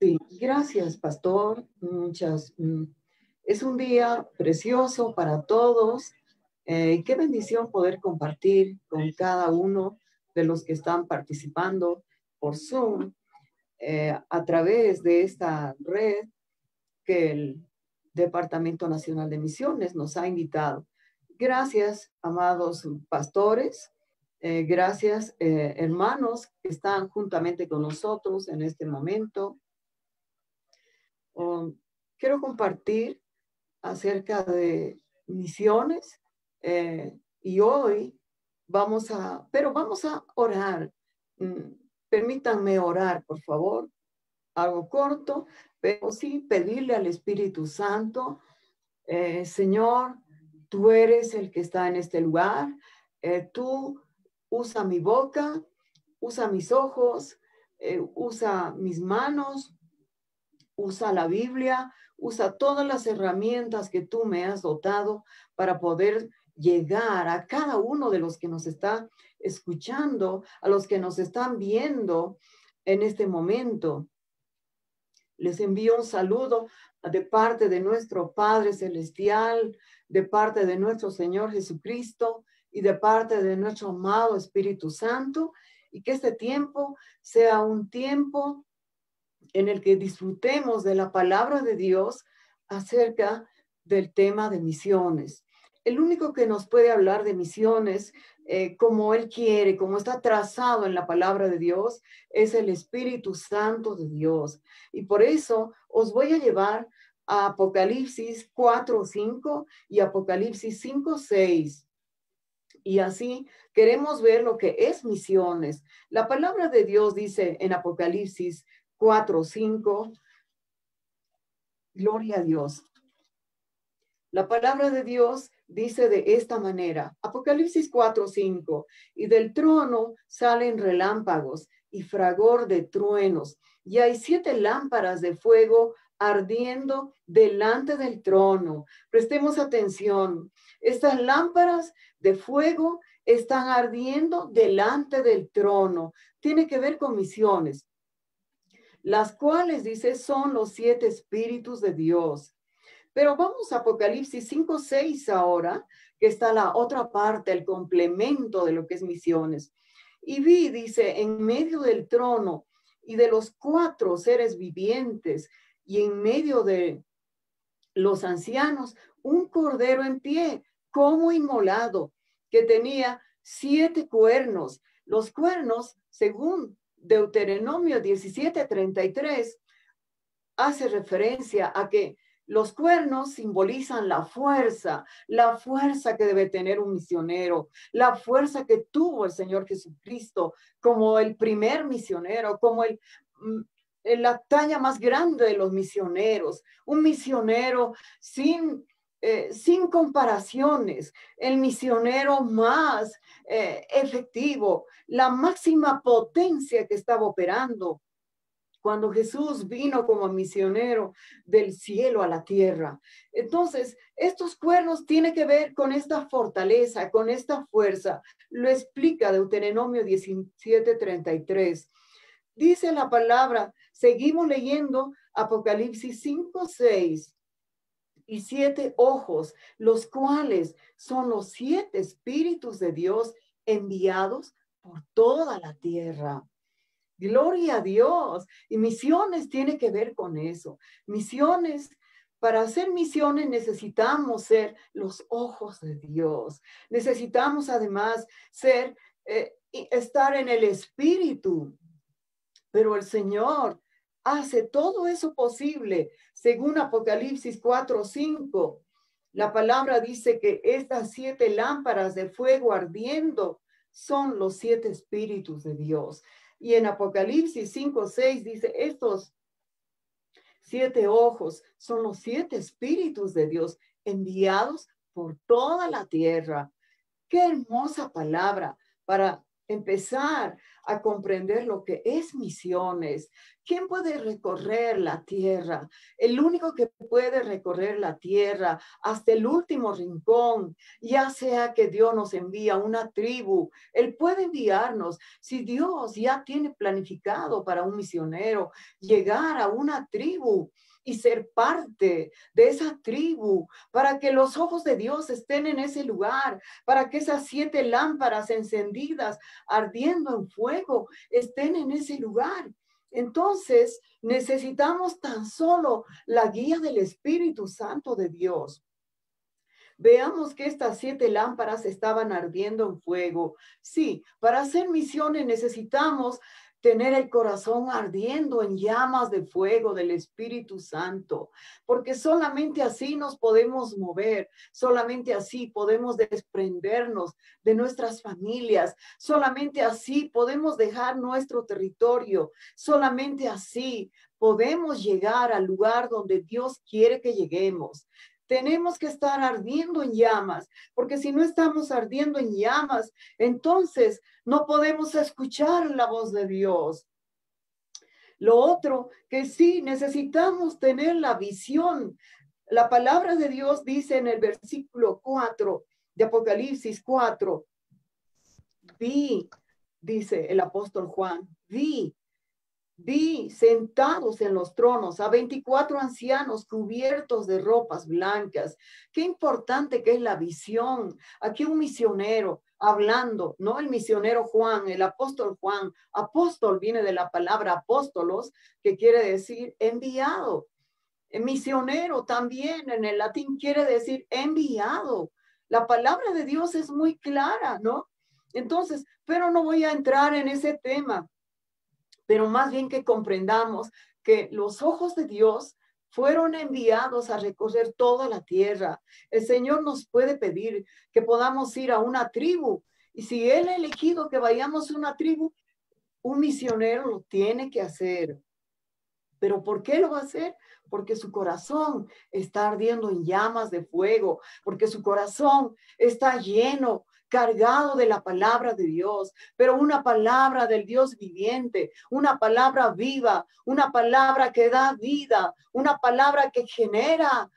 Sí, gracias, pastor. Es un día precioso para todos. Qué bendición poder compartir con cada uno de los que están participando por Zoom a través de esta red que el Departamento Nacional de Misiones nos ha invitado. Gracias, amados pastores. Gracias, hermanos que están juntamente con nosotros en este momento. Quiero compartir acerca de misiones y hoy vamos a orar. Permítanme orar, por favor, algo corto, pero sí pedirle al Espíritu Santo, Señor, tú eres el que está en este lugar, tú usa mi boca, usa mis ojos, usa mis manos, usa la Biblia, usa todas las herramientas que tú me has dotado para poder llegar a cada uno de los que nos está escuchando, a los que nos están viendo en este momento. Les envío un saludo de parte de nuestro Padre Celestial, de parte de nuestro Señor Jesucristo y de parte de nuestro amado Espíritu Santo, y que este tiempo sea un tiempo en el que disfrutemos de la palabra de Dios acerca del tema de misiones. El único que nos puede hablar de misiones como Él quiere, como está trazado en la palabra de Dios, es el Espíritu Santo de Dios. Y por eso os voy a llevar a Apocalipsis 4:5 y Apocalipsis 5:6. Y así queremos ver lo que es misiones. La palabra de Dios dice en Apocalipsis 4:5, gloria a Dios. La palabra de Dios dice de esta manera, Apocalipsis 4:5, y del trono salen relámpagos y fragor de truenos, y hay 7 lámparas de fuego ardiendo delante del trono. Prestemos atención, estas lámparas de fuego están ardiendo delante del trono. Tiene que ver con misiones, las cuales, dice, son los 7 espíritus de Dios. Pero vamos a Apocalipsis 5:6 ahora, que está la otra parte, el complemento de lo que es misiones. Y vi, dice, en medio del trono y de los 4 seres vivientes y en medio de los ancianos, un cordero en pie, como inmolado, que tenía 7 cuernos. Los cuernos, según Deuteronomio 17:33, hace referencia a que los cuernos simbolizan la fuerza que debe tener un misionero, la fuerza que tuvo el Señor Jesucristo como el primer misionero, como la talla más grande de los misioneros, un misionero sin comparaciones, el misionero más efectivo, la máxima potencia que estaba operando cuando Jesús vino como misionero del cielo a la tierra. Entonces, estos cuernos tienen que ver con esta fortaleza, con esta fuerza. Lo explica Deuteronomio 17:33. Dice la palabra, seguimos leyendo Apocalipsis 5:6. Y 7 ojos, los cuales son los 7 espíritus de Dios enviados por toda la tierra. Gloria a Dios. Y misiones tiene que ver con eso. Misiones, para hacer misiones necesitamos ser los ojos de Dios. Necesitamos además estar en el Espíritu. Pero el Señor hace todo eso posible. Según Apocalipsis 4:5, la palabra dice que estas 7 lámparas de fuego ardiendo son los 7 espíritus de Dios. Y en Apocalipsis 5:6 dice, estos 7 ojos son los 7 espíritus de Dios enviados por toda la tierra. Qué hermosa palabra para empezar a comprender lo que es misiones. ¿Quién puede recorrer la tierra? El único que puede recorrer la tierra hasta el último rincón, ya sea que Dios nos envía una tribu, Él puede enviarnos. Si Dios ya tiene planificado para un misionero llegar a una tribu y ser parte de esa tribu, para que los ojos de Dios estén en ese lugar, para que esas 7 lámparas encendidas, ardiendo en fuego, estén en ese lugar. Entonces, necesitamos tan solo la guía del Espíritu Santo de Dios. Veamos que estas 7 lámparas estaban ardiendo en fuego. Sí, para hacer misiones necesitamos tener el corazón ardiendo en llamas de fuego del Espíritu Santo, porque solamente así nos podemos mover, solamente así podemos desprendernos de nuestras familias, solamente así podemos dejar nuestro territorio, solamente así podemos llegar al lugar donde Dios quiere que lleguemos. Tenemos que estar ardiendo en llamas, porque si no estamos ardiendo en llamas, entonces no podemos escuchar la voz de Dios. Lo otro, que sí necesitamos tener la visión. La palabra de Dios dice en el versículo 4 de Apocalipsis 4, vi, dice el apóstol Juan, vi sentados en los tronos a 24 ancianos cubiertos de ropas blancas. Qué importante que es la visión. Aquí un misionero hablando, no el misionero Juan, el apóstol Juan. Apóstol viene de la palabra apóstolos, que quiere decir enviado. El misionero también en el latín quiere decir enviado. La palabra de Dios es muy clara, ¿no? Entonces, pero no voy a entrar en ese tema, pero más bien que comprendamos que los ojos de Dios fueron enviados a recorrer toda la tierra. El Señor nos puede pedir que podamos ir a una tribu, y si Él ha elegido que vayamos a una tribu, un misionero lo tiene que hacer. ¿Pero por qué lo va a hacer? Porque su corazón está ardiendo en llamas de fuego, porque su corazón está lleno, cargado de la palabra de Dios, pero una palabra del Dios viviente, una palabra viva, una palabra que da vida, una palabra que genera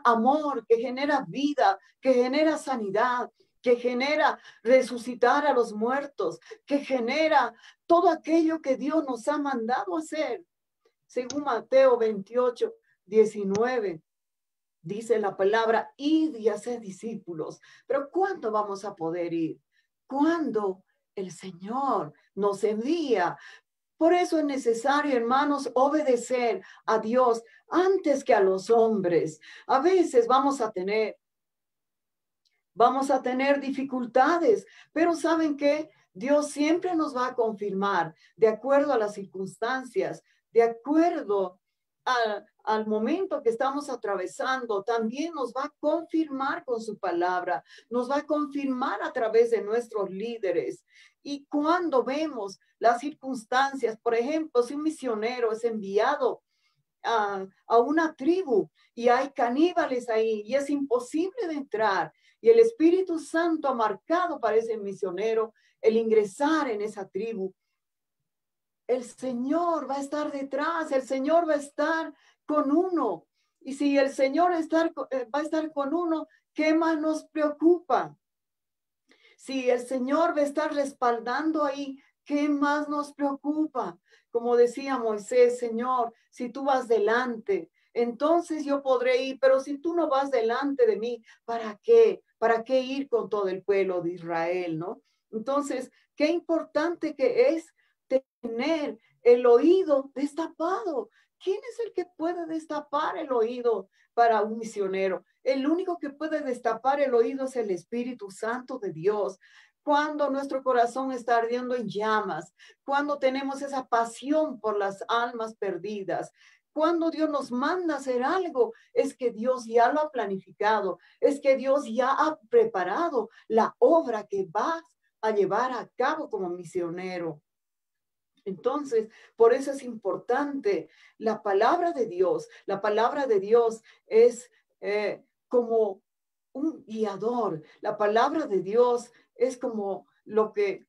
amor, que genera vida, que genera sanidad, que genera resucitar a los muertos, que genera todo aquello que Dios nos ha mandado hacer. Según Mateo 28, 19, dice la palabra, id y haced discípulos. Pero ¿cuándo vamos a poder ir? Cuando el Señor nos envía. Por eso es necesario, hermanos, obedecer a Dios antes que a los hombres. A veces vamos a tener dificultades, pero ¿saben qué? Dios siempre nos va a confirmar de acuerdo a las circunstancias, de acuerdo al momento que estamos atravesando. También nos va a confirmar con su palabra, nos va a confirmar a través de nuestros líderes. Y cuando vemos las circunstancias, por ejemplo, si un misionero es enviado a una tribu y hay caníbales ahí y es imposible de entrar, y el Espíritu Santo ha marcado para ese misionero el ingresar en esa tribu, el Señor va a estar detrás, el Señor va a estar con uno. Y si el Señor va a estar con uno, ¿qué más nos preocupa? Si el Señor va a estar respaldando ahí, ¿qué más nos preocupa? Como decía Moisés, Señor, si tú vas delante, entonces yo podré ir, pero si tú no vas delante de mí, ¿para qué? ¿Para qué ir con todo el pueblo de Israel, no? Entonces, qué importante que es tener el oído destapado. ¿Quién es el que puede destapar el oído para un misionero? El único que puede destapar el oído es el Espíritu Santo de Dios. Cuando nuestro corazón está ardiendo en llamas, cuando tenemos esa pasión por las almas perdidas, cuando Dios nos manda hacer algo, es que Dios ya lo ha planificado, es que Dios ya ha preparado la obra que vas a llevar a cabo como misionero. Entonces, por eso es importante la palabra de Dios. La palabra de Dios es como un guiador. La palabra de Dios es como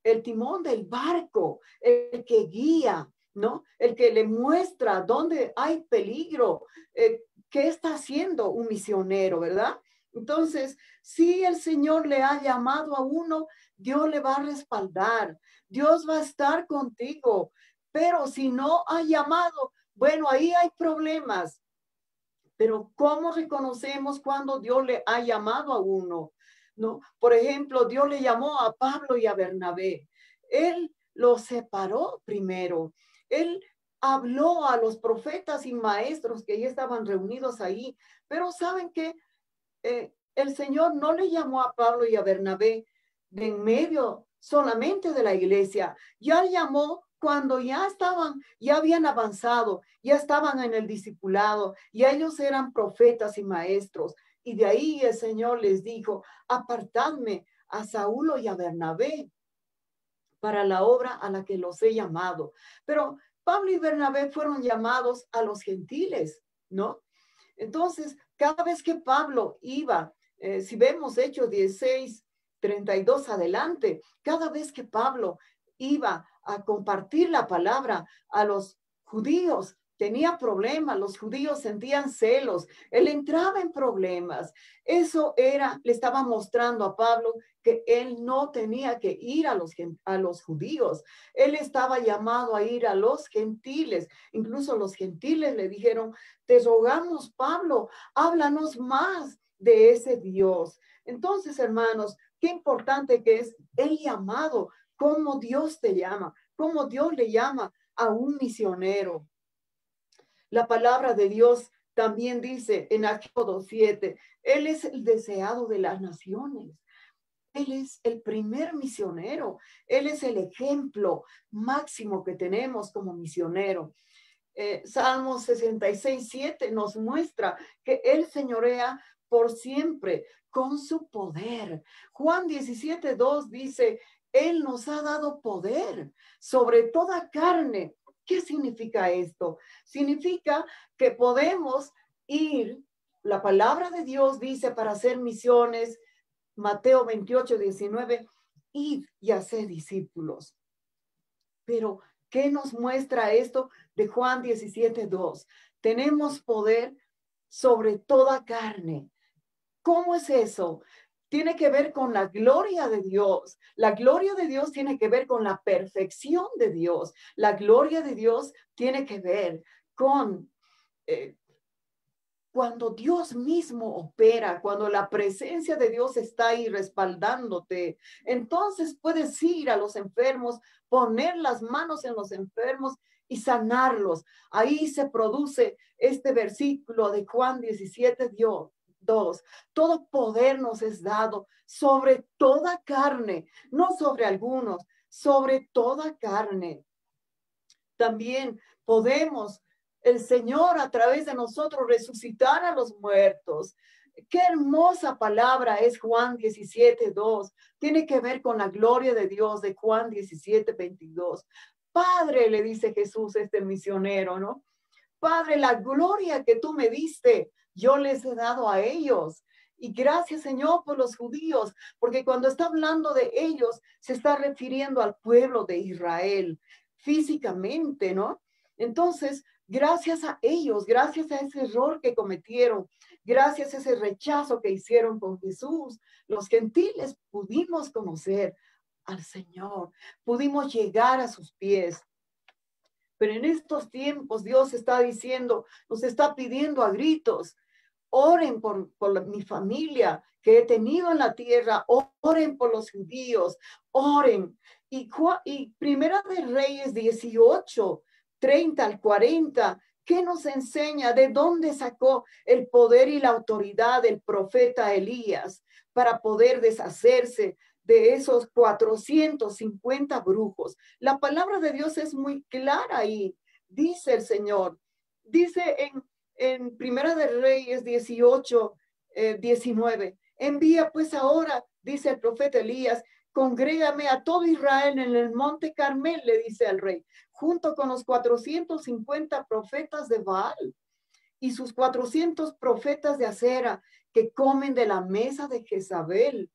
el timón del barco, el que guía, ¿no? El que le muestra dónde hay peligro, qué está haciendo un misionero, ¿verdad? Entonces, si el Señor le ha llamado a uno, Dios le va a respaldar, Dios va a estar contigo, pero si no ha llamado, bueno, ahí hay problemas. Pero ¿cómo reconocemos cuando Dios le ha llamado a uno? ¿No? Por ejemplo, Dios le llamó a Pablo y a Bernabé. Él los separó primero. Él habló a los profetas y maestros que ya estaban reunidos ahí. Pero ¿saben qué? El Señor no le llamó a Pablo y a Bernabé de en medio solamente de la iglesia. Ya llamó cuando ya habían avanzado, ya estaban en el discipulado, y ellos eran profetas y maestros. Y de ahí el Señor les dijo, apartadme a Saulo y a Bernabé para la obra a la que los he llamado. Pero Pablo y Bernabé fueron llamados a los gentiles, ¿no? Entonces, cada vez que Pablo iba, si vemos Hechos 16, 32 adelante, cada vez que Pablo iba a compartir la palabra a los judíos, tenía problemas, los judíos sentían celos, él entraba en problemas. Eso le estaba mostrando a Pablo que él no tenía que ir a los judíos, él estaba llamado a ir a los gentiles. Incluso los gentiles le dijeron, te rogamos, Pablo, háblanos más de ese Dios. Entonces, hermanos, qué importante que es el llamado, cómo Dios te llama, cómo Dios le llama a un misionero. La palabra de Dios también dice en Éxodo 2:7, Él es el deseado de las naciones. Él es el primer misionero. Él es el ejemplo máximo que tenemos como misionero. Salmos 66:7 nos muestra que Él señorea por siempre con su poder. Juan 17:2 dice, Él nos ha dado poder sobre toda carne. ¿Qué significa esto? Significa que podemos ir, la palabra de Dios dice para hacer misiones, Mateo 28:19, id y hacer discípulos. Pero, ¿qué nos muestra esto de Juan 17:2? Tenemos poder sobre toda carne. ¿Cómo es eso? Tiene que ver con la gloria de Dios. La gloria de Dios tiene que ver con la perfección de Dios. La gloria de Dios tiene que ver con cuando Dios mismo opera, cuando la presencia de Dios está ahí respaldándote. Entonces puedes ir a los enfermos, poner las manos en los enfermos y sanarlos. Ahí se produce este versículo de Juan 17:2. Todo poder nos es dado sobre toda carne, no sobre algunos, sobre toda carne. También podemos el Señor a través de nosotros resucitar a los muertos. Qué hermosa palabra es Juan 17:2. Tiene que ver con la gloria de Dios de Juan 17:22. Padre, le dice Jesús a este misionero, ¿no? Padre, la gloria que tú me diste, yo les he dado a ellos. Y gracias, Señor, por los judíos, porque cuando está hablando de ellos, se está refiriendo al pueblo de Israel físicamente, ¿no? Entonces, gracias a ellos, gracias a ese error que cometieron, gracias a ese rechazo que hicieron con Jesús, los gentiles pudimos conocer al Señor, pudimos llegar a sus pies. Pero en estos tiempos Dios está diciendo, nos está pidiendo a gritos, oren por mi familia que he tenido en la tierra, oren por los judíos, oren. Y Primera de Reyes 18:30-40, ¿qué nos enseña? ¿De dónde sacó el poder y la autoridad del profeta Elías para poder deshacerse de esos 450 brujos? La palabra de Dios es muy clara ahí. Dice el Señor, dice en Primera de Reyes 18:19, envía pues ahora, dice el profeta Elías, congrégame a todo Israel en el monte Carmel, le dice al rey, junto con los 450 profetas de Baal y sus 400 profetas de Acera que comen de la mesa de Jezabel.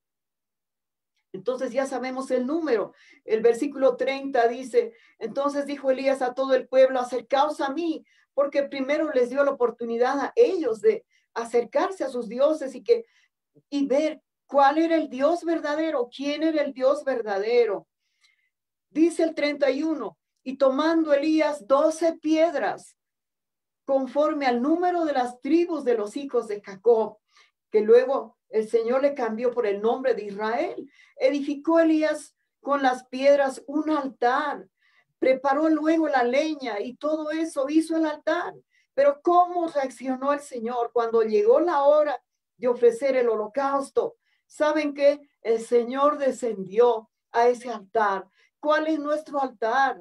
Entonces ya sabemos el número. El versículo 30 dice, entonces dijo Elías a todo el pueblo, acercaos a mí, porque primero les dio la oportunidad a ellos de acercarse a sus dioses y ver cuál era el Dios verdadero, quién era el Dios verdadero. Dice el 31, y tomando Elías 12 piedras, conforme al número de las tribus de los hijos de Jacob, que luego el Señor le cambió por el nombre de Israel. Edificó Elías con las piedras un altar, preparó luego la leña y todo eso hizo el altar. Pero ¿cómo reaccionó el Señor cuando llegó la hora de ofrecer el holocausto? ¿Saben qué? El Señor descendió a ese altar. ¿Cuál es nuestro altar?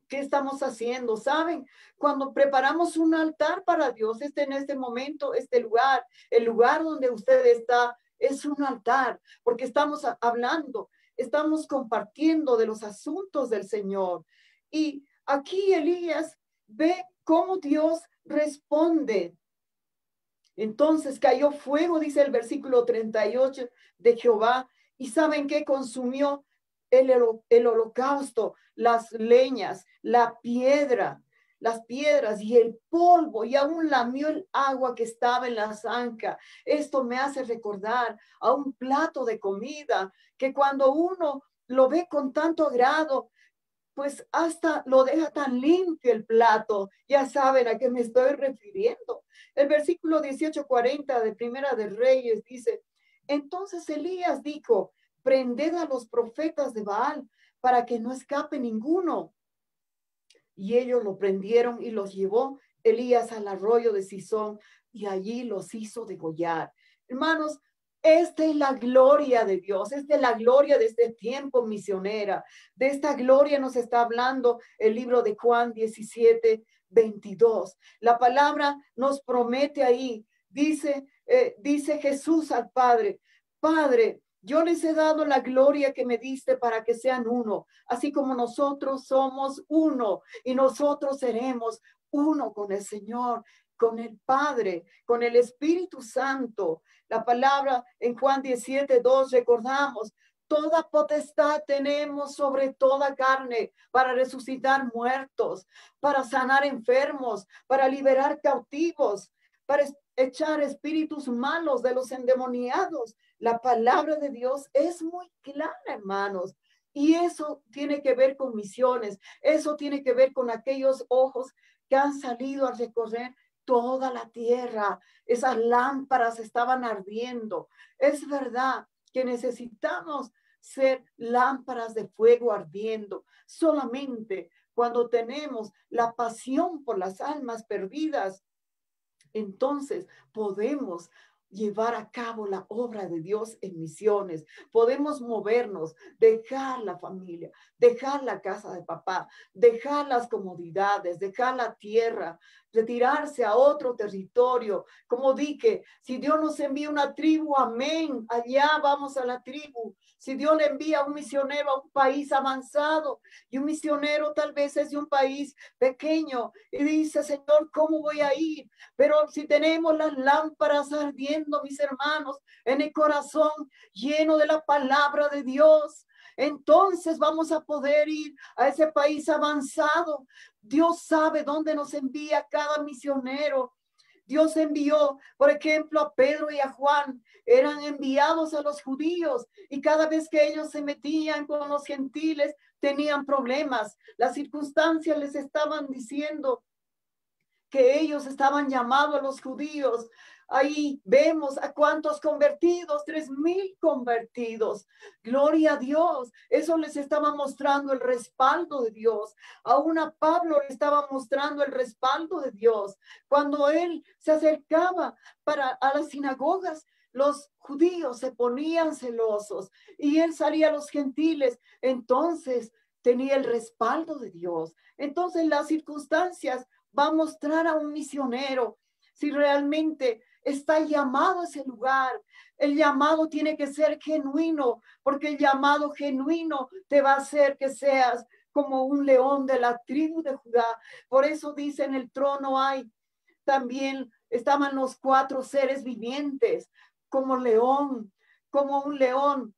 ¿Qué estamos haciendo? ¿Saben? Cuando preparamos un altar para Dios, en este momento, este lugar, el lugar donde usted está, es un altar, porque estamos hablando, estamos compartiendo de los asuntos del Señor. Y aquí Elías ve cómo Dios responde. Entonces cayó fuego, dice el versículo 38 de Jehová, y ¿saben qué? Consumió el holocausto, las leñas, las piedras y el polvo, y aún lamió el agua que estaba en la zanja. Esto me hace recordar a un plato de comida que cuando uno lo ve con tanto agrado, pues hasta lo deja tan limpio el plato. Ya saben a qué me estoy refiriendo. El versículo 18:40 de Primera de Reyes dice, entonces Elías dijo, prended a los profetas de Baal para que no escape ninguno. Y ellos lo prendieron y los llevó Elías al arroyo de Sison y allí los hizo degollar. Hermanos, esta es la gloria de Dios, esta es la gloria de este tiempo misionera. De esta gloria nos está hablando el libro de Juan 17:22. La palabra nos promete ahí, dice Jesús al Padre, Padre, yo les he dado la gloria que me diste para que sean uno, así como nosotros somos uno y nosotros seremos uno con el Señor, con el Padre, con el Espíritu Santo. La palabra en Juan 17:2 recordamos, toda potestad tenemos sobre toda carne para resucitar muertos, para sanar enfermos, para liberar cautivos, para echar espíritus malos de los endemoniados. La palabra de Dios es muy clara, hermanos. Y eso tiene que ver con misiones. Eso tiene que ver con aquellos ojos que han salido a recorrer toda la tierra. Esas lámparas estaban ardiendo. Es verdad que necesitamos ser lámparas de fuego ardiendo. Solamente cuando tenemos la pasión por las almas perdidas, entonces podemos llevar a cabo la obra de Dios en misiones. Podemos movernos, dejar la familia, dejar la casa de papá, dejar las comodidades, dejar la tierra, retirarse a otro territorio. Como dije, si Dios nos envía una tribu, amén, allá vamos a la tribu. Si Dios le envía un misionero a un país avanzado y un misionero tal vez es de un país pequeño y dice, Señor, ¿cómo voy a ir? Pero si tenemos las lámparas ardiendo, mis hermanos, en el corazón lleno de la palabra de Dios, entonces vamos a poder ir a ese país avanzado. Dios sabe dónde nos envía cada misionero. Dios envió, por ejemplo, a Pedro y a Juan, eran enviados a los judíos y cada vez que ellos se metían con los gentiles, tenían problemas. Las circunstancias les estaban diciendo que ellos estaban llamados a los judíos. Ahí vemos a cuántos convertidos, 3,000 convertidos. Gloria a Dios. Eso les estaba mostrando el respaldo de Dios. Aún a Pablo le estaba mostrando el respaldo de Dios. Cuando él se acercaba a las sinagogas, los judíos se ponían celosos y él salía a los gentiles. Entonces tenía el respaldo de Dios. Entonces las circunstancias va a mostrar a un misionero si realmente está llamado a ese lugar. El llamado tiene que ser genuino, porque el llamado genuino te va a hacer que seas como un león de la tribu de Judá. Por eso dice en el trono hay también estaban los 4 seres vivientes como león, como un león.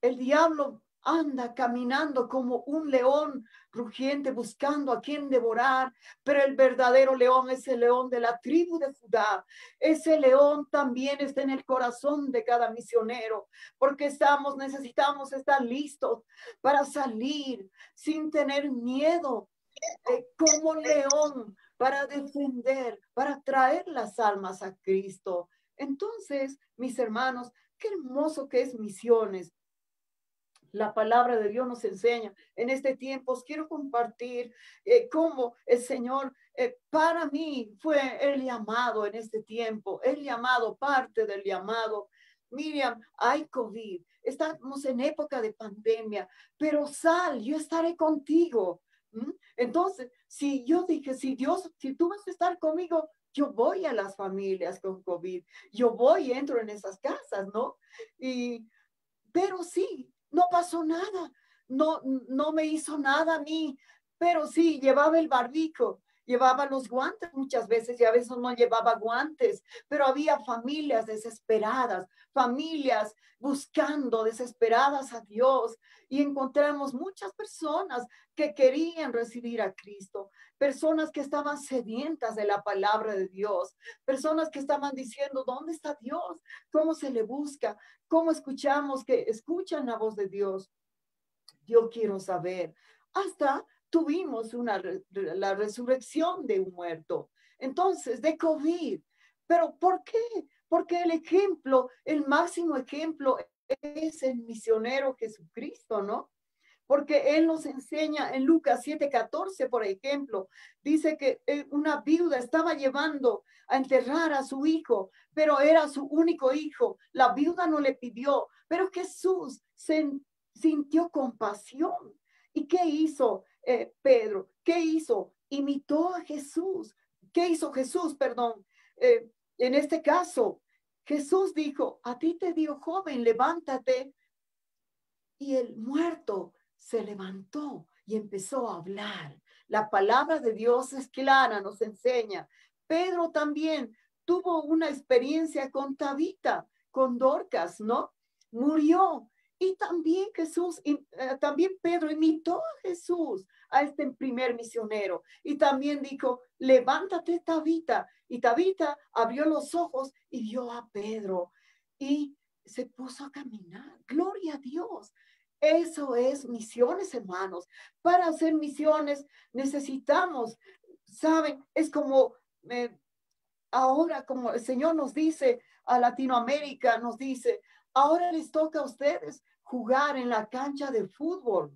El diablo anda caminando como un león rugiente buscando a quien devorar, pero el verdadero león es el león de la tribu de Judá. Ese león también está en el corazón de cada misionero, porque necesitamos estar listos para salir sin tener miedo, como león, para defender, para traer las almas a Cristo. Entonces, mis hermanos, qué hermoso que es misiones. La palabra de Dios nos enseña en este tiempo. Os quiero compartir cómo el Señor para mí fue el llamado en este tiempo, el llamado, parte del llamado. Miriam, hay COVID, estamos en época de pandemia, pero sal, yo estaré contigo. ¿Mm? Entonces, si yo dije, si tú vas a estar conmigo, yo voy a las familias con COVID, yo voy, entro en esas casas, ¿no? Pero sí, no pasó nada, no me hizo nada a mí, pero sí, llevaba el barbijo, llevaba los guantes muchas veces y a veces no llevaba guantes, pero había familias desesperadas, familias buscando desesperadas a Dios y encontramos muchas personas que querían recibir a Cristo, personas que estaban sedientas de la palabra de Dios, personas que estaban diciendo, ¿dónde está Dios? ¿Cómo se le busca? ¿Cómo escuchamos que escuchan la voz de Dios? Yo quiero saber. Hasta tuvimos la resurrección de un muerto. Entonces, de COVID. ¿Pero por qué? Porque el ejemplo, el máximo ejemplo es el misionero Jesucristo, ¿no? Porque Él nos enseña en Lucas 7:14, por ejemplo, dice que una viuda estaba llevando a enterrar a su hijo, pero era su único hijo. La viuda no le pidió, pero Jesús sintió compasión. ¿Y qué hizo Pedro? ¿Qué hizo? Imitó a Jesús. ¿Qué hizo Jesús? Perdón. En este caso, Jesús dijo, a ti te dio joven, levántate. Y el muerto se levantó y empezó a hablar. La palabra de Dios es clara, nos enseña. Pedro también tuvo una experiencia con Tabita, con Dorcas, ¿no? Murió. Y también también Pedro imitó a Jesús, a este primer misionero. Y también dijo, levántate, Tabita. Y Tabita abrió los ojos y vio a Pedro. Y se puso a caminar. Gloria a Dios. Eso es misiones, hermanos. Para hacer misiones necesitamos, ¿saben? Es como ahora, como el Señor nos dice a Latinoamérica, nos dice, ahora les toca a ustedes jugar en la cancha de fútbol.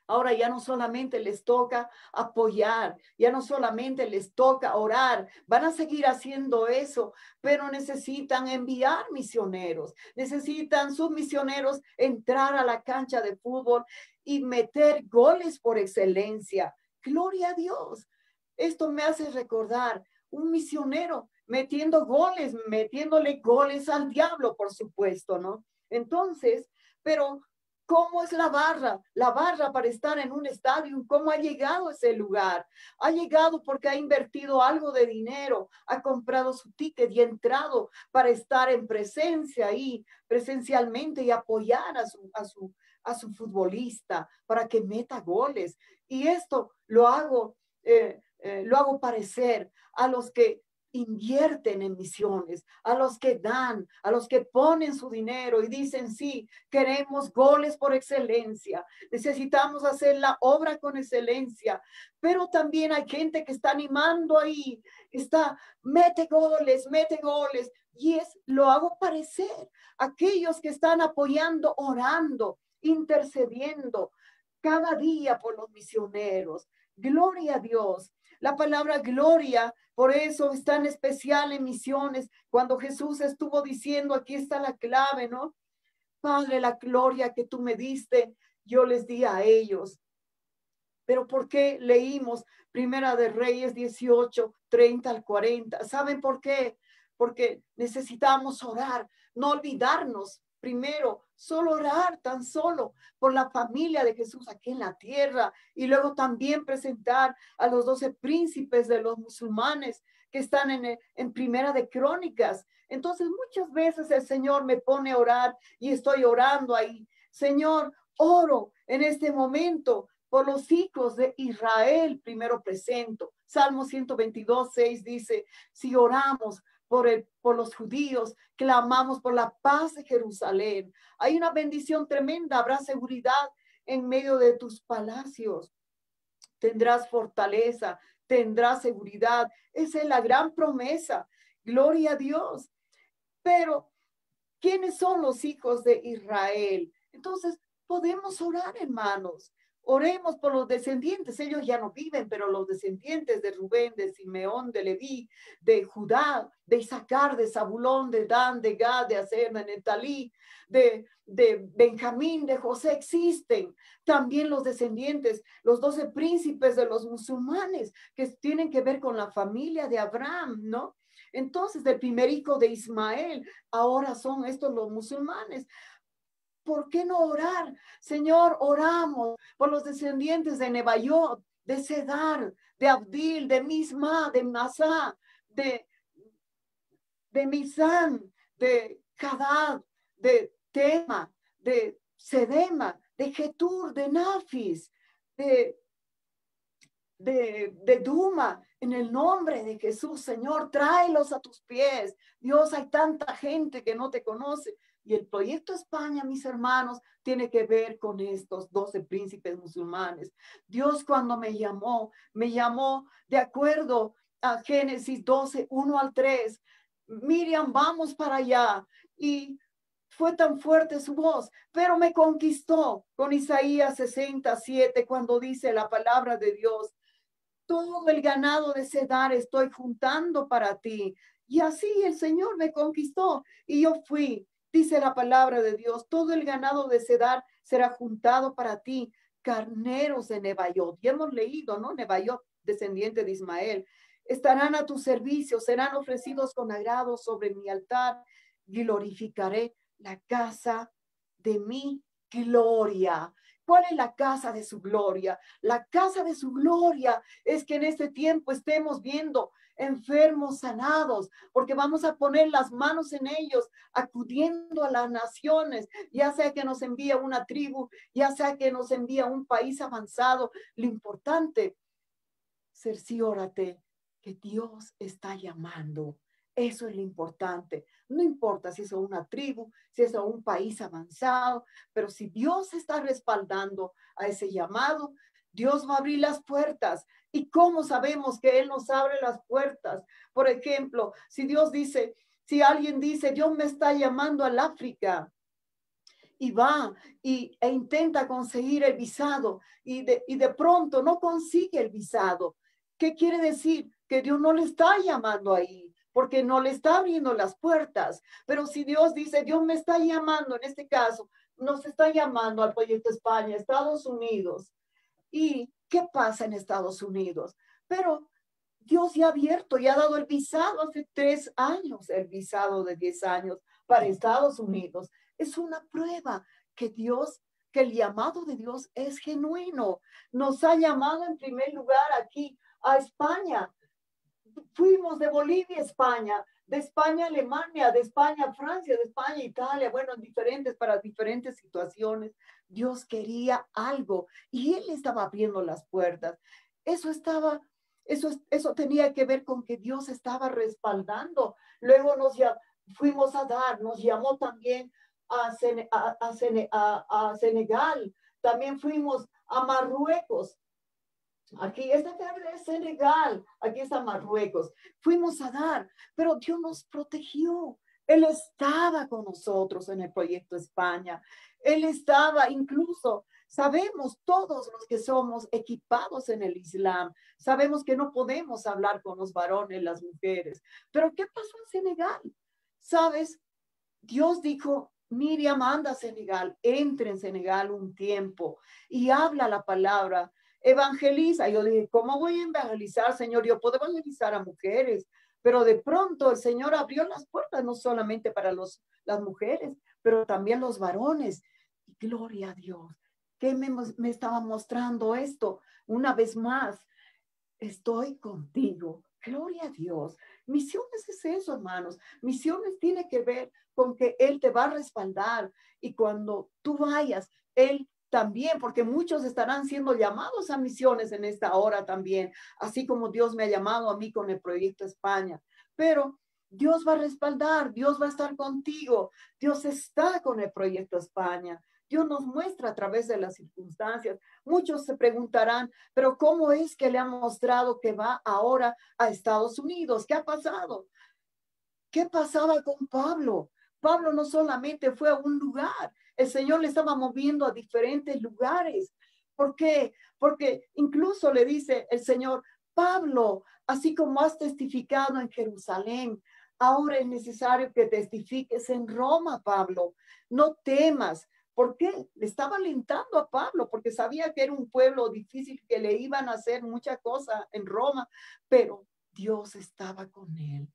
Ahora ya no solamente les toca apoyar, ya no solamente les toca orar, van a seguir haciendo eso, pero necesitan enviar misioneros, necesitan sus misioneros entrar a la cancha de fútbol y meter goles por excelencia. Gloria a Dios. Esto me hace recordar un misionero metiendo goles, metiéndole goles al diablo, por supuesto, ¿no? Entonces, pero ¿cómo es la barra? La barra para estar en un estadio, ¿cómo ha llegado a ese lugar? Ha llegado porque ha invertido algo de dinero, ha comprado su ticket y entrado para estar en presencia ahí, presencialmente y apoyar a su futbolista para que meta goles. Y esto lo hago parecer a los que invierten en misiones, a los que dan, a los que ponen su dinero y dicen, sí, queremos goles por excelencia, necesitamos hacer la obra con excelencia, pero también hay gente que está animando ahí, mete goles, y lo hago parecer, aquellos que están apoyando, orando, intercediendo cada día por los misioneros. Gloria a Dios. La palabra gloria, por eso es tan especial en misiones, cuando Jesús estuvo diciendo, aquí está la clave, ¿no? Padre, la gloria que tú me diste, yo les di a ellos. Pero ¿por qué leímos Primera de Reyes 18, 30 al 40? ¿Saben por qué? Porque necesitamos orar, no olvidarnos primero, solo orar tan solo por la familia de Jesús aquí en la tierra y luego también presentar a los 12 príncipes de los musulmanes que están en Primera de Crónicas. Entonces muchas veces el Señor me pone a orar y estoy orando ahí. Señor, oro en este momento por los hijos de Israel, primero presento. Salmo 122:6 dice, si oramos por los judíos, clamamos por la paz de Jerusalén. Hay una bendición tremenda, habrá seguridad en medio de tus palacios. Tendrás fortaleza, tendrás seguridad. Esa es la gran promesa. Gloria a Dios. Pero, ¿quiénes son los hijos de Israel? Entonces, podemos orar, hermanos. Oremos por los descendientes. Ellos ya no viven, pero los descendientes de Rubén, de Simeón, de Leví, de Judá, de Isaacar, de Zabulón, de Dan, de Gad, de Aser, de Netalí, de Benjamín, de José existen. También los descendientes, los 12 príncipes de los musulmanes, que tienen que ver con la familia de Abraham, ¿no? Entonces, del primer hijo de Ismael, ahora son estos los musulmanes. ¿Por qué no orar? Señor, oramos por los descendientes de Nebaiot, de Cedar, de Abdil, de Misma, de Masá, de Misán, de Hadad, de Tema, de Sedema, de Getur, de Nafis, de Duma, en el nombre de Jesús, Señor, tráelos a tus pies. Dios, hay tanta gente que no te conoce. Y el proyecto España, mis hermanos, tiene que ver con estos 12 príncipes musulmanes. Dios cuando me llamó de acuerdo a Génesis 12:1-3. Miriam, vamos para allá. Y fue tan fuerte su voz, pero me conquistó con Isaías 67, cuando dice la palabra de Dios, todo el ganado de Cedar estoy juntando para ti. Y así el Señor me conquistó y yo fui. Dice la palabra de Dios, todo el ganado de Cedar será juntado para ti, carneros de Nebaiot. Y hemos leído, ¿no? Nebaiot, descendiente de Ismael. Estarán a tu servicio, serán ofrecidos con agrado sobre mi altar. Glorificaré la casa de mi gloria. ¿Cuál es la casa de su gloria? La casa de su gloria es que en este tiempo estemos viendo enfermos sanados, porque vamos a poner las manos en ellos, acudiendo a las naciones, ya sea que nos envía una tribu, ya sea que nos envía un país avanzado. Lo importante, cerciórate que Dios está llamando. Eso es lo importante. No importa si es una tribu, si es un país avanzado, pero si Dios está respaldando a ese llamado, Dios va a abrir las puertas. ¿Y cómo sabemos que Él nos abre las puertas? Por ejemplo, si Dios dice, si alguien dice, Dios me está llamando al África, y va e intenta conseguir el visado y de pronto no consigue el visado. ¿Qué quiere decir? Que Dios no le está llamando ahí, porque no le está abriendo las puertas. Pero si Dios dice, Dios me está llamando, en este caso, nos está llamando al proyecto España, Estados Unidos. ¿Y qué pasa en Estados Unidos? Pero Dios ya ha abierto, ya ha dado el visado hace 3 años, el visado de 10 años para Estados Unidos. Es una prueba que que el llamado de Dios es genuino. Nos ha llamado en primer lugar aquí a España. Fuimos de Bolivia a España, de España a Alemania, de España a Francia, de España a Italia, bueno, para diferentes situaciones. Dios quería algo y Él estaba abriendo las puertas. Eso tenía que ver con que Dios estaba respaldando. Luego fuimos a dar, nos llamó también a Senegal, también fuimos a Marruecos. Aquí está Senegal, aquí está Marruecos. Fuimos a dar, pero Dios nos protegió. Él estaba con nosotros en el proyecto España. Él estaba incluso, sabemos todos los que somos equipados en el Islam, sabemos que no podemos hablar con los varones, las mujeres. Pero ¿qué pasó en Senegal? ¿Sabes? Dios dijo, Miriam, anda a Senegal, entre en Senegal un tiempo y habla la palabra, evangeliza. Yo dije, ¿cómo voy a evangelizar, Señor? Yo puedo evangelizar a mujeres, pero de pronto el Señor abrió las puertas no solamente para las mujeres, pero también los varones. Y gloria a Dios. ¿Qué me estaba mostrando esto? Una vez más, estoy contigo. Gloria a Dios. Misiones es eso, hermanos. Misiones tiene que ver con que Él te va a respaldar. Y cuando tú vayas, Él también, porque muchos estarán siendo llamados a misiones en esta hora también, así como Dios me ha llamado a mí con el proyecto España. Pero Dios va a respaldar, Dios va a estar contigo, Dios está con el proyecto España. Dios nos muestra a través de las circunstancias. Muchos se preguntarán, pero ¿cómo es que le ha mostrado que va ahora a Estados Unidos? ¿Qué ha pasado? ¿Qué pasaba con Pablo? Pablo no solamente fue a un lugar, el Señor le estaba moviendo a diferentes lugares. ¿Por qué? Porque incluso le dice el Señor, Pablo, así como has testificado en Jerusalén, ahora es necesario que testifiques en Roma, Pablo. No temas. ¿Por qué? Le estaba alentando a Pablo porque sabía que era un pueblo difícil, que le iban a hacer mucha cosa en Roma, pero Dios estaba con él.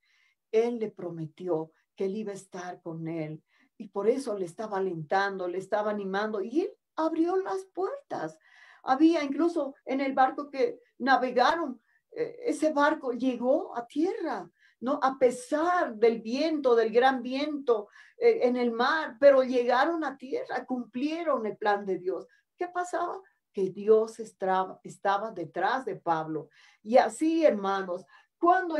Él le prometió que él iba a estar con él y por eso le estaba alentando, le estaba animando y él abrió las puertas. Había incluso en el barco que navegaron, ese barco llegó a tierra, ¿no? A pesar del viento, del gran viento en el mar, pero llegaron a tierra, cumplieron el plan de Dios. ¿Qué pasaba? Que Dios estaba detrás de Pablo. Y así, hermanos, cuando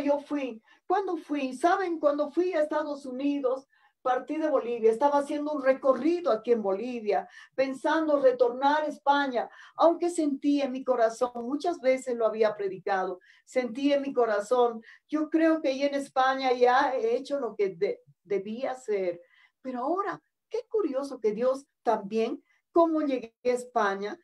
fui, ¿saben? Cuando fui a Estados Unidos, partí de Bolivia, estaba haciendo un recorrido aquí en Bolivia, pensando retornar a España, aunque sentí en mi corazón, muchas veces lo había predicado, sentí en mi corazón, yo creo que ya en España ya he hecho lo que debía hacer, pero ahora, qué curioso que Dios también, ¿cómo llegué a España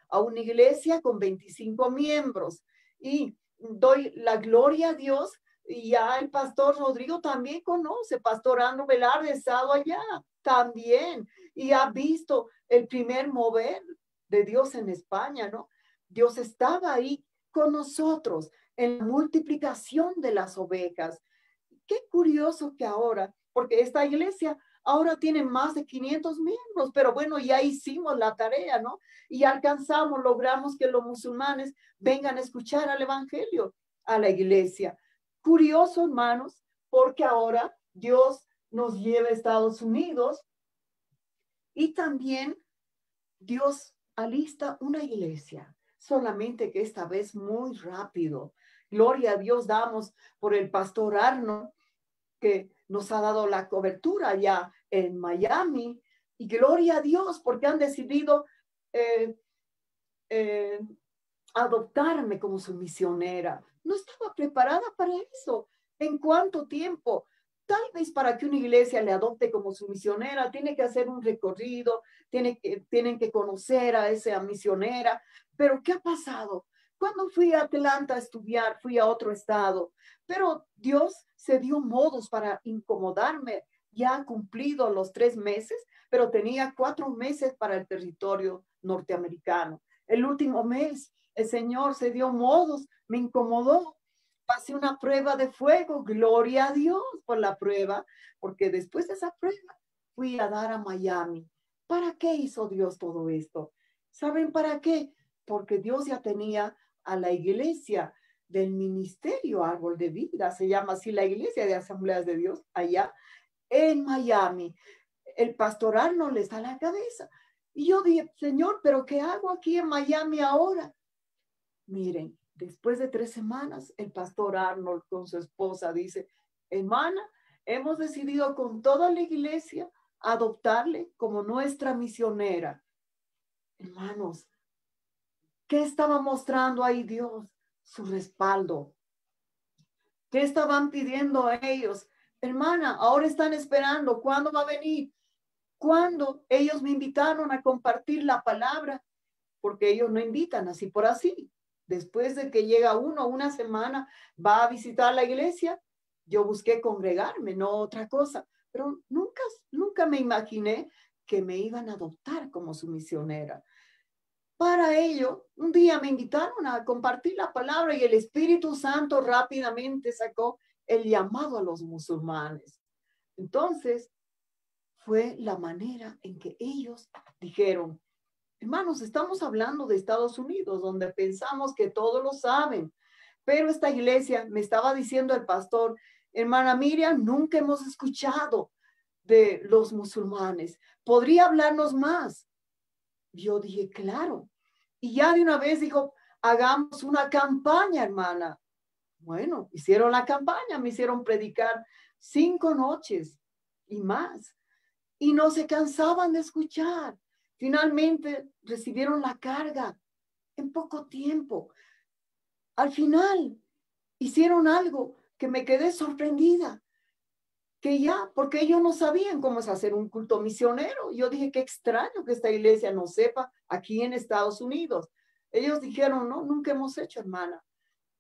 a una iglesia con 25 miembros y doy la gloria a Dios. Y ya el pastor Rodrigo también conoce, pastor Andro Velarde ha estado allá también y ha visto el primer mover de Dios en España, ¿no? Dios estaba ahí con nosotros en la multiplicación de las ovejas. Qué curioso que ahora, porque esta iglesia ahora tiene más de 500 miembros, pero bueno, ya hicimos la tarea, ¿no? Y alcanzamos, logramos que los musulmanes vengan a escuchar al evangelio a la iglesia. Curioso, hermanos, porque ahora Dios nos lleva a Estados Unidos y también Dios alista una iglesia, solamente que esta vez muy rápido. Gloria a Dios damos por el pastor Arno, que nos ha dado la cobertura ya en Miami. Y gloria a Dios porque han decidido eh, eh, adoptarme como su misionera. No estaba preparada para eso. ¿En cuánto tiempo? Tal vez para que una iglesia le adopte como su misionera, tiene que hacer un recorrido, tienen que conocer a esa misionera. Pero ¿qué ha pasado? Cuando fui a Atlanta a estudiar, fui a otro estado, pero Dios se dio modos para incomodarme. Ya han cumplido los 3 meses, pero tenía 4 meses para el territorio norteamericano. El último mes, el Señor se dio modos, me incomodó. Pasé una prueba de fuego, gloria a Dios por la prueba, porque después de esa prueba fui a dar a Miami. ¿Para qué hizo Dios todo esto? ¿Saben para qué? Porque Dios ya tenía a la iglesia del ministerio Árbol de Vida, se llama así la iglesia de Asambleas de Dios, allá en Miami. El pastoral no les da la cabeza. Y yo dije, Señor, ¿pero qué hago aquí en Miami ahora? Miren, después de 3 semanas, el pastor Arnold con su esposa dice, hermana, hemos decidido con toda la iglesia adoptarle como nuestra misionera. Hermanos, ¿qué estaba mostrando ahí Dios? Su respaldo. ¿Qué estaban pidiendo a ellos? Hermana, ahora están esperando, ¿cuándo va a venir? ¿Cuándo? Ellos me invitaron a compartir la palabra, porque ellos no invitan así por así. Después de que llega uno una semana, va a visitar la iglesia, yo busqué congregarme, no otra cosa, pero nunca me imaginé que me iban a adoptar como su misionera. Para ello, un día me invitaron a compartir la palabra y el Espíritu Santo rápidamente sacó el llamado a los musulmanes. Entonces, fue la manera en que ellos dijeron, hermanos, estamos hablando de Estados Unidos, donde pensamos que todos lo saben, pero esta iglesia, me estaba diciendo el pastor, hermana Miriam, nunca hemos escuchado de los musulmanes. ¿Podría hablarnos más? Yo dije, claro. Y ya de una vez dijo, hagamos una campaña, hermana. Bueno, hicieron la campaña, me hicieron predicar 5 noches y más. Y no se cansaban de escuchar. Finalmente recibieron la carga en poco tiempo. Al final hicieron algo que me quedé sorprendida, que ya, porque ellos no sabían cómo es hacer un culto misionero. Yo dije, qué extraño que esta iglesia no sepa aquí en Estados Unidos. Ellos dijeron, no, nunca hemos hecho, hermana.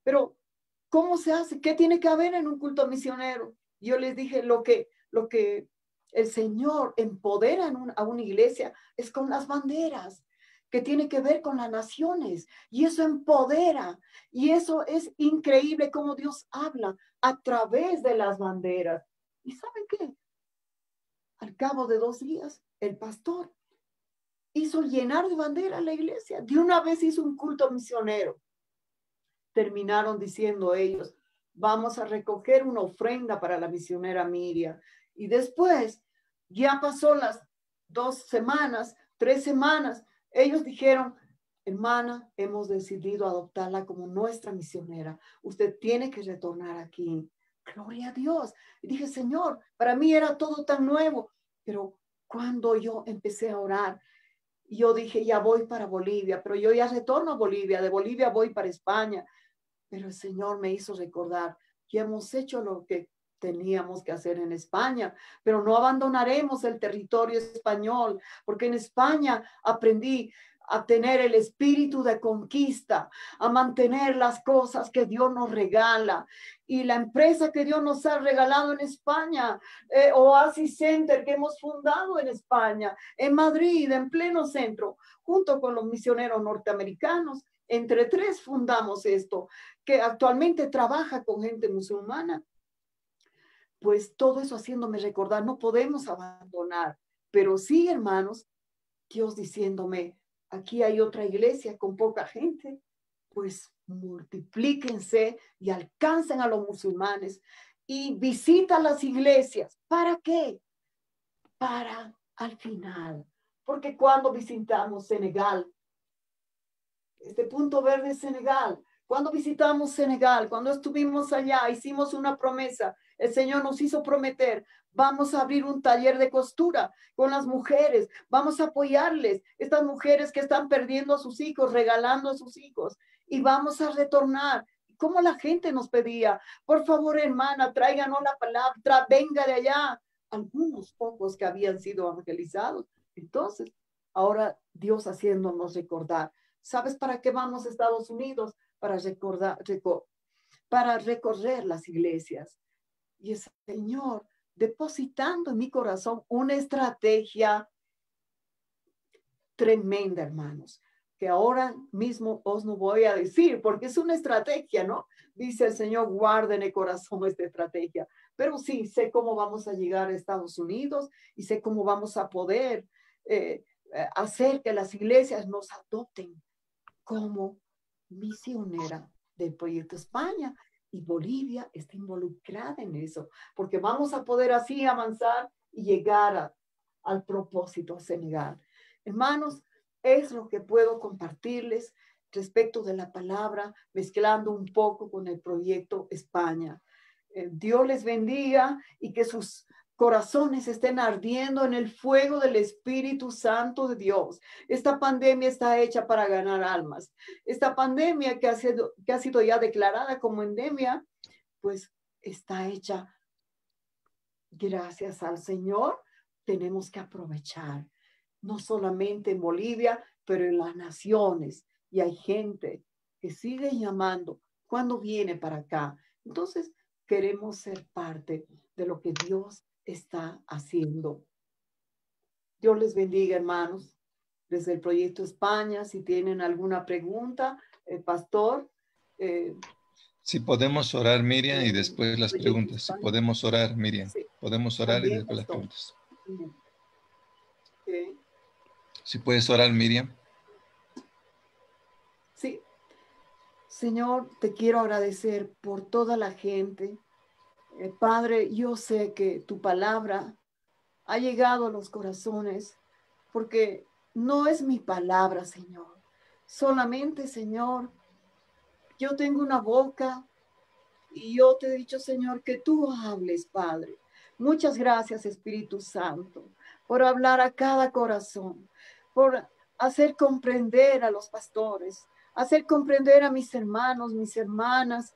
Pero, ¿cómo se hace? ¿Qué tiene que haber en un culto misionero? Yo les dije, lo que el Señor empodera a una iglesia es con las banderas, que tiene que ver con las naciones, y eso empodera, y eso es increíble cómo Dios habla a través de las banderas. ¿Y saben qué? Al cabo de 2 días, el pastor hizo llenar de banderas la iglesia. De una vez hizo un culto misionero. Terminaron diciendo ellos, vamos a recoger una ofrenda para la misionera Miriam. Y después, ya pasó las 2 semanas, 3 semanas, ellos dijeron, hermana, hemos decidido adoptarla como nuestra misionera. Usted tiene que retornar aquí. Gloria a Dios. Y dije, Señor, para mí era todo tan nuevo. Pero cuando yo empecé a orar, yo dije, ya voy para Bolivia, pero yo ya retorno a Bolivia. De Bolivia voy para España. Pero el Señor me hizo recordar que hemos hecho lo que teníamos que hacer en España, pero no abandonaremos el territorio español, porque en España aprendí a tener el espíritu de conquista, a mantener las cosas que Dios nos regala. Y la empresa que Dios nos ha regalado en España, Oasis Center, que hemos fundado en España, en Madrid, en pleno centro, junto con los misioneros norteamericanos, entre 3 fundamos esto, que actualmente trabaja con gente musulmana. Pues todo eso haciéndome recordar, no podemos abandonar, pero sí, hermanos, Dios diciéndome, aquí hay otra iglesia con poca gente, pues multiplíquense y alcancen a los musulmanes y visita las iglesias. ¿Para qué? Para al final, porque cuando visitamos Senegal, este punto verde es Senegal, cuando visitamos Senegal, cuando estuvimos allá, hicimos una promesa. El Señor nos hizo prometer, vamos a abrir un taller de costura con las mujeres, vamos a apoyarles, estas mujeres que están perdiendo a sus hijos, regalando a sus hijos, y vamos a retornar. Como la gente nos pedía, por favor, hermana, tráiganos la palabra, venga de allá. Algunos pocos que habían sido evangelizados. Entonces, ahora Dios haciéndonos recordar. ¿Sabes para qué vamos a Estados Unidos? Para recorrer las iglesias. Y el Señor depositando en mi corazón una estrategia tremenda, hermanos, que ahora mismo os no voy a decir, porque es una estrategia, ¿no? Dice el Señor, guarda en el corazón esta estrategia. Pero sí, sé cómo vamos a llegar a Estados Unidos y sé cómo vamos a poder hacer que las iglesias nos adopten como misionera del Proyecto España, y Bolivia está involucrada en eso, porque vamos a poder así avanzar y llegar al propósito a Senegal. Hermanos, es lo que puedo compartirles respecto de la palabra, mezclando un poco con el Proyecto España. Dios les bendiga y que sus corazones estén ardiendo en el fuego del Espíritu Santo de Dios. Esta pandemia está hecha para ganar almas. Esta pandemia que ha sido ya declarada como endemia, pues está hecha gracias al Señor. Tenemos que aprovechar, no solamente en Bolivia, pero en las naciones. Y hay gente que sigue llamando cuando viene para acá. Entonces, queremos ser parte de lo que Dios está haciendo. Dios les bendiga, hermanos. Desde el Proyecto España, si tienen alguna pregunta, pastor. Si podemos orar, Miriam, y después las preguntas. Si podemos orar, Miriam. Sí, Podemos orar y también, después las pastor. preguntas. Si puedes orar, Miriam. Sí. Señor, te quiero agradecer por toda la gente. Padre, yo sé que tu palabra ha llegado a los corazones, porque no es mi palabra, Señor. Solamente, Señor, yo tengo una boca y yo te he dicho, Señor, que tú hables, Padre. Muchas gracias, Espíritu Santo, por hablar a cada corazón, por hacer comprender a los pastores, hacer comprender a mis hermanos, mis hermanas,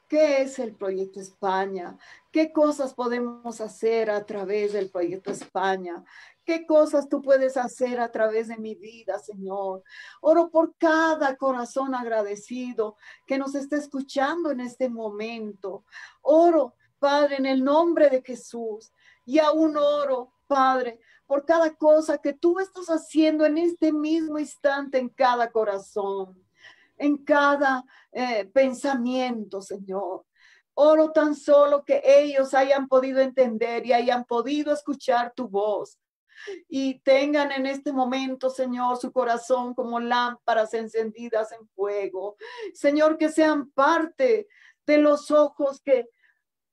qué es el Proyecto España, qué cosas podemos hacer a través del Proyecto España, qué cosas tú puedes hacer a través de mi vida, Señor. Oro por cada corazón agradecido que nos está escuchando en este momento. Oro, Padre, en el nombre de Jesús. Y aún oro, Padre, por cada cosa que tú estás haciendo en este mismo instante en cada corazón, en cada pensamiento, Señor. Oro tan solo que ellos hayan podido entender y hayan podido escuchar tu voz y tengan en este momento, Señor, su corazón como lámparas encendidas en fuego. Señor, que sean parte de los ojos que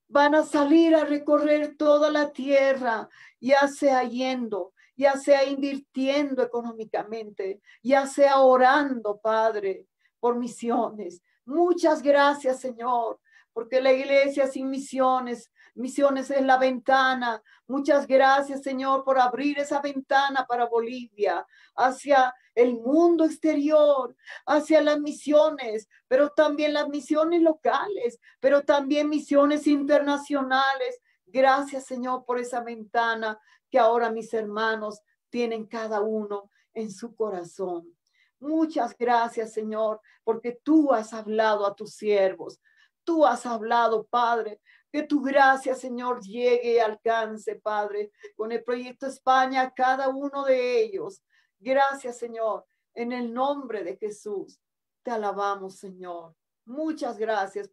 van a salir a recorrer toda la tierra, ya sea yendo, ya sea invirtiendo económicamente, ya sea orando, Padre, por misiones. Muchas gracias, Señor, porque la iglesia sin misiones, misiones es la ventana. Muchas gracias, Señor, por abrir esa ventana para Bolivia, hacia el mundo exterior, hacia las misiones, pero también las misiones locales, pero también misiones internacionales. Gracias, Señor, por esa ventana que ahora mis hermanos tienen cada uno en su corazón. Muchas gracias, Señor, porque tú has hablado a tus siervos. Tú has hablado, Padre, que tu gracia, Señor, llegue y alcance, Padre, con el Proyecto España a cada uno de ellos. Gracias, Señor, en el nombre de Jesús. Te alabamos, Señor. Muchas gracias